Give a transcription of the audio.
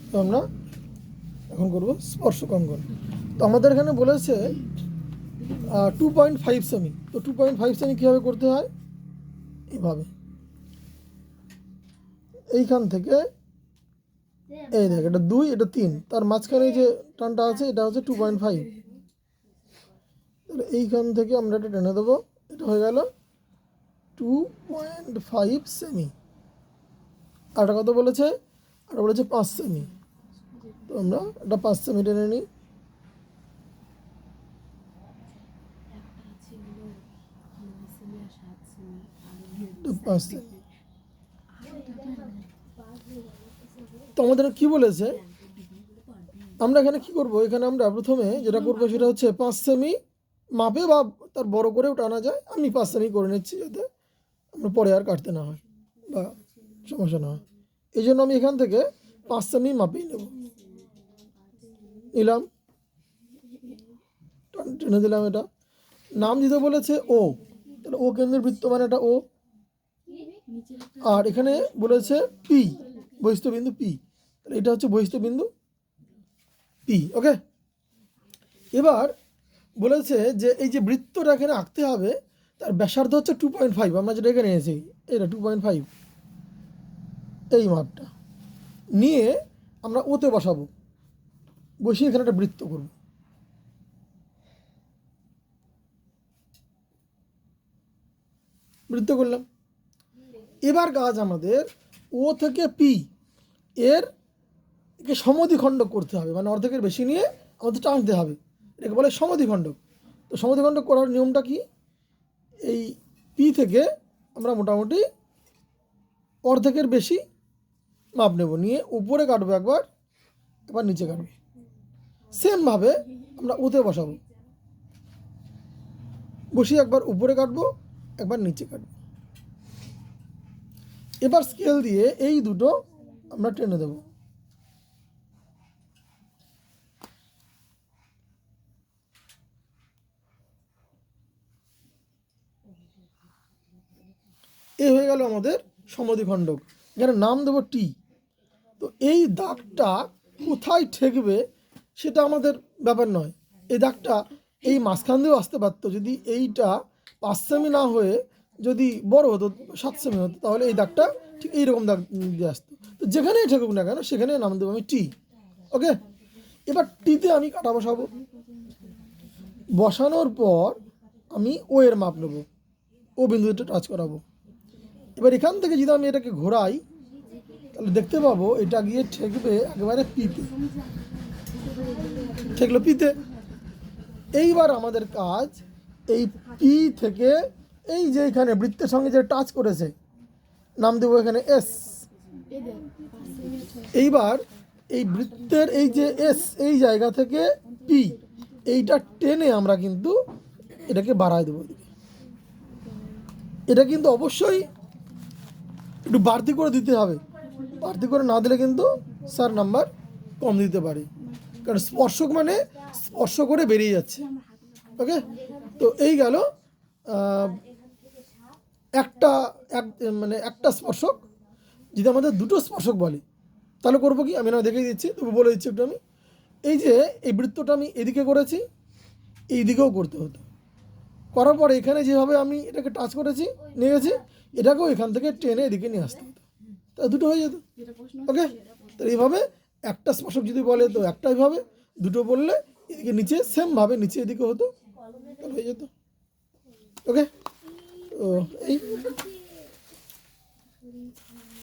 তো আমরা এখন করব স্পর্শক অঙ্কন। তো আমাদের এখানে বলেছে 2.5 সেমি। তো 2.5 সেমি কীভাবে করতে হয়, এইভাবে এইখান থেকে এই দেখ, এটা 2, এটা 3, তার মাঝখানে যে টানটা আছে এটা হচ্ছে 2.5। তাহলে এইখান থেকে আমরা এটা টেনে দেবো, এটা হয়ে গেল 2.5 সেমি। আর কত বলেছে, আর বলেছে 5 সেমি। তো আমরা এটা 5 সেমি টেনে নিই। 5 সেমি। তো আমাদের কি বলেছে, আমরা এখানে কি করব, এখানে আমরা প্রথমে যেটা করবো সেটা হচ্ছে 5 সেমি মাপে বা তার বড় করেও টানা যায়। আমি 5 সেমি করে নিচ্ছি যাতে আমরা পরে আর কাটতে না হয় বা সমস্যা না হয়। এই জন্য আমি এখান থেকে 5 সেমি মাপেই নেব, নিলাম, টেনে দিলাম। এটা নাম দিতে বলেছে ও, তাহলে ও কেন্দ্রের বৃত্ত মানে এটা ও। আর এখানে বলেছে পি, বহিস্থ বিন্দু পি, তাহলে এটা হচ্ছে বহিস্থ বিন্দু পি। ওকে, এবার বলেছে যে এই যে বৃত্তটা এখানে আঁকতে হবে তার ব্যাসার্ধ হচ্ছে 2.5। আমরা যেটা এখানে এনেছি এটা 2.5, এই মাপটা নিয়ে আমরা ওতে বসাবো, বসিয়ে এখানে একটা বৃত্ত করব। বৃত্ত করলাম। এবার কাজ আমাদের ও থেকে পি এর সমদ্বিখণ্ডক করতে হবে, মানে অর্ধেকের বেশি নিয়ে আমাদের টানতে হবে, এটাকে বলে সমদ্বিখণ্ডক। তো সমদ্বিখণ্ডক করার নিয়মটা কি, এই পি থেকে আমরা মোটামুটি অর্ধেকের বেশি মাপ নেব, নিয়ে উপরে কাটবো একবার, একবার নিচে কাটবো। সেমভাবে আমরা ওতে বসাবো, বসিয়ে একবার উপরে কাটবো, একবার নিচে কাটবো। এবার স্কেল দিয়ে এই দুটো আমরা টেনে দেব। এই হয়ে গেল আমাদের সমদ্বিখণ্ডক। এখানে নাম দেবো টি। তো এই দাগটা কোথায় ঠেকবে সেটা আমাদের ব্যাপার নয়। এই দাগটা এই মাঝখান দিয়েও আসতে পারতো, যদি এইটা 5 সেমি না হয়ে যদি বড় হতো 7 সেমি হতো, তাহলে এই দাগটা ঠিক এইরকম দাগ দিয়ে আসতো। তো যেখানেই ঠেকুক না কেন সেখানে নাম দেবো আমি টি। ওকে, এবার টিতে আমি কাটা বসাবো। বসানোর পর আমি ও এর মাপ নেবো, ও বিন্দুতে টাচ করাবো। এবার এখান থেকে যদি আমি এটাকে ঘোরাই তাহলে দেখতে পাবো এটা গিয়ে ঠেকবে একেবারে পিতে, ঠেকলো পিতে। এইবার আমাদের কাজ এই পি থেকে এই যে এখানে বৃত্তের সঙ্গে যে টাচ করেছে নাম দেবো এখানে এস। এইবার এই বৃত্তের এই যে এস, এই জায়গা থেকে পি এইটা টেনে আমরা কিন্তু এটাকে বাড়ায় দেবো। এটা কিন্তু অবশ্যই একটু বাড়তি করে দিতে হবে, বাড়তি করে না দিলে কিন্তু স্যার নাম্বার কম দিতে পারে, কারণ স্পর্শক মানে স্পর্শ করে বেরিয়ে যাচ্ছে। ওকে, তো এই গেল একটা মানে একটা স্পর্শক। যদি আমাদের দুটো স্পর্শক বলে তাহলে করবো কি, আমি না দেখিয়ে দিচ্ছি, তবু বলে দিচ্ছি একটু। আমি এই যে এই বৃত্তটা আমি এদিকে করেছি, এই দিকেও করতে হতো, করার পরে এখানে যেভাবে আমি এটাকে টাচ করেছি নিয়ে গেছি, এটাকেও এখান থেকে টেনে এদিকে নিয়ে আসতে হতো, তা দুটো হয়ে যেত। ওকে, তো এইভাবে একটা স্পর্শক যদি বলে তো একটা এইভাবে, দুটো বললে এদিকে নিচে সেমভাবে নিচে এদিকে হতো, তাহলে হয়ে যেত। ওকে, তো এই